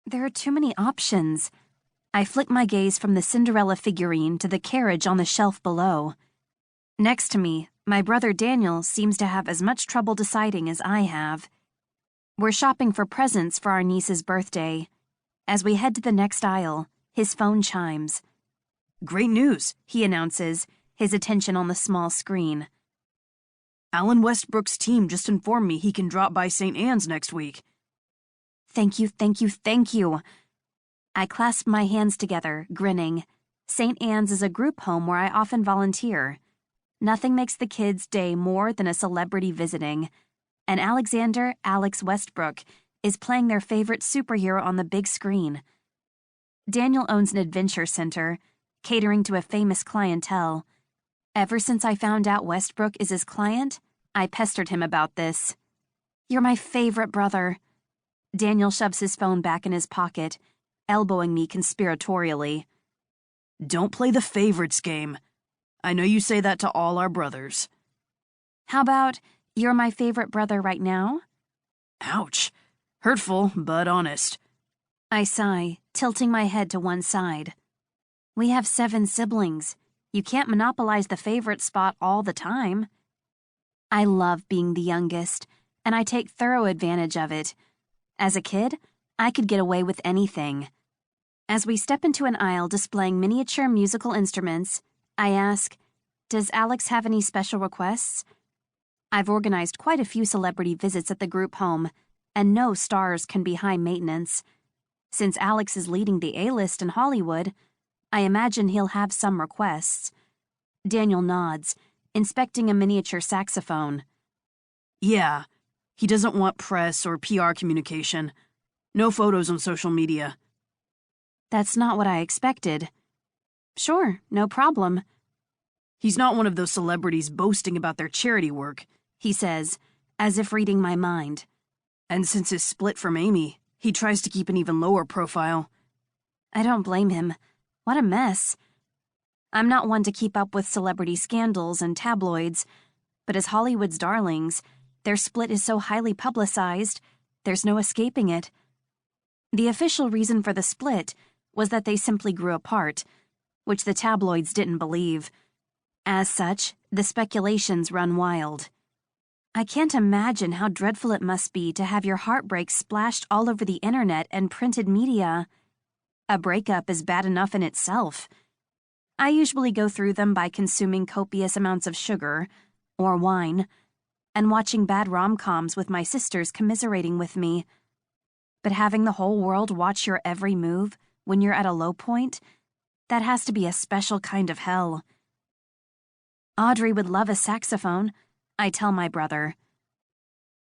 There are too many options. I flick my gaze from the Cinderella figurine to the carriage on the shelf below. Next to me, my brother Daniel seems to have as much trouble deciding as I have. We're shopping for presents for our niece's birthday. As we head to the next aisle, his phone chimes. Great news, he announces, his attention on the small screen. Alan Westbrook's team just informed me he can drop by St. Anne's next week. Thank you, thank you, thank you. I clasp my hands together, grinning. St. Anne's is a group home where I often volunteer. Nothing makes the kids' day more than a celebrity visiting. And Alexander Westbrook is playing their favorite superhero on the big screen. Daniel owns an adventure center, catering to a famous clientele. Ever since I found out Westbrook is his client, I pestered him about this. You're my favorite brother. Daniel shoves his phone back in his pocket, elbowing me conspiratorially. Don't play the favorites game. I know you say that to all our brothers. How about, you're my favorite brother right now? Ouch. Hurtful, but honest. I sigh, tilting my head to one side. We have 7 siblings. You can't monopolize the favorite spot all the time. I love being the youngest, and I take thorough advantage of it. As a kid, I could get away with anything. As we step into an aisle displaying miniature musical instruments, I ask, does Alex have any special requests? I've organized quite a few celebrity visits at the group home, and no stars can be high maintenance. Since Alex is leading the A-list in Hollywood, I imagine he'll have some requests. Daniel nods, inspecting a miniature saxophone. Yeah, he doesn't want press or PR communication. No photos on social media. That's not what I expected. Sure, no problem. He's not one of those celebrities boasting about their charity work, he says, as if reading my mind. And since his split from Amy, he tries to keep an even lower profile. I don't blame him. What a mess. I'm not one to keep up with celebrity scandals and tabloids, but as Hollywood's darlings, their split is so highly publicized, there's no escaping it. The official reason for the split was that they simply grew apart, which the tabloids didn't believe. As such, the speculations run wild. I can't imagine how dreadful it must be to have your heartbreak splashed all over the internet and printed media. A breakup is bad enough in itself. I usually go through them by consuming copious amounts of sugar, or wine, and watching bad rom-coms with my sisters commiserating with me. But having the whole world watch your every move when you're at a low point, that has to be a special kind of hell. Audrey would love a saxophone, I tell my brother.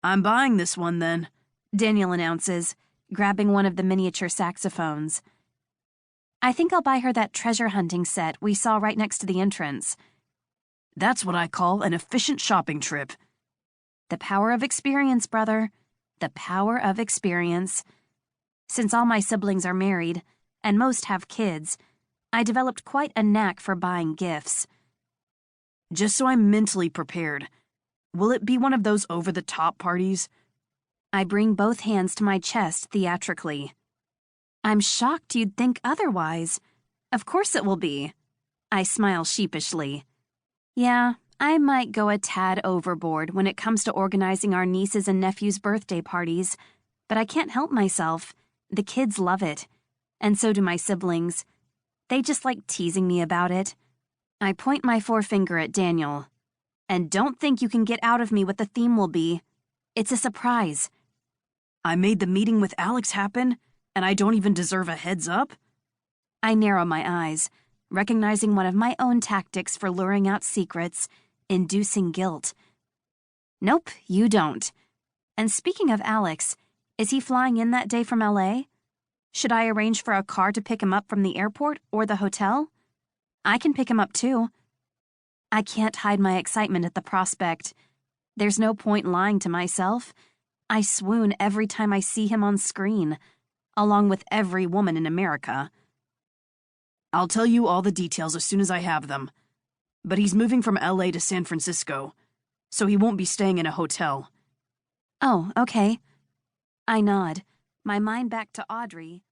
I'm buying this one then, Daniel announces, grabbing one of the miniature saxophones. I think I'll buy her that treasure hunting set we saw right next to the entrance. That's what I call an efficient shopping trip. The power of experience, brother. The power of experience. Since all my siblings are married, and most have kids, I developed quite a knack for buying gifts. Just so I'm mentally prepared, will it be one of those over-the-top parties? I bring both hands to my chest theatrically. I'm shocked you'd think otherwise. Of course it will be. I smile sheepishly. Yeah, I might go a tad overboard when it comes to organizing our nieces' and nephews' birthday parties, but I can't help myself. The kids love it, and so do my siblings. They just like teasing me about it. I point my forefinger at Daniel. And don't think you can get out of me what the theme will be. It's a surprise. I made the meeting with Alex happen, and I don't even deserve a heads up? I narrow my eyes, recognizing one of my own tactics for luring out secrets, inducing guilt. Nope, you don't. And speaking of Alex, is he flying in that day from LA? Should I arrange for a car to pick him up from the airport or the hotel? I can pick him up too. I can't hide my excitement at the prospect. There's no point lying to myself. I swoon every time I see him on screen, along with every woman in America. I'll tell you all the details as soon as I have them. But he's moving from LA to San Francisco, so he won't be staying in a hotel. Oh, okay. I nod, my mind back to Audrey.